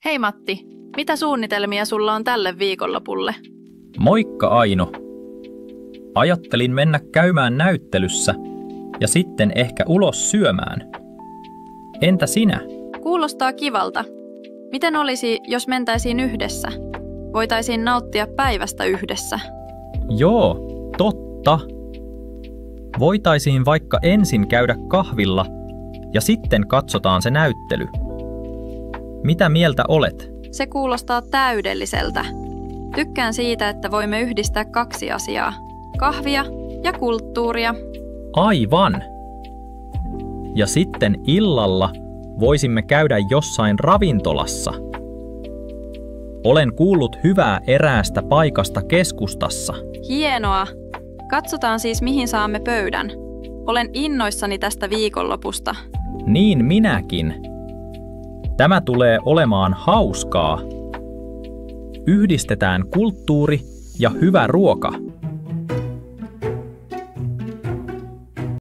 Hei Matti, mitä suunnitelmia sulla on tälle viikonlopulle? Moikka Aino. Ajattelin mennä käymään näyttelyssä ja sitten ehkä ulos syömään. Entä sinä? Kuulostaa kivalta. Miten olisi, jos mentäisiin yhdessä? Voitaisiin nauttia päivästä yhdessä. Joo, totta. Voitaisiin vaikka ensin käydä kahvilla ja sitten katsotaan se näyttely. Mitä mieltä olet? Se kuulostaa täydelliseltä. Tykkään siitä, että voimme yhdistää kaksi asiaa. Kahvia ja kulttuuria. Aivan. Ja sitten illalla voisimme käydä jossain ravintolassa. Olen kuullut hyvää eräästä paikasta keskustassa. Hienoa! Katsotaan siis, mihin saamme pöydän. Olen innoissani tästä viikonlopusta. Niin minäkin. Tämä tulee olemaan hauskaa. Yhdistetään kulttuuri ja hyvä ruoka.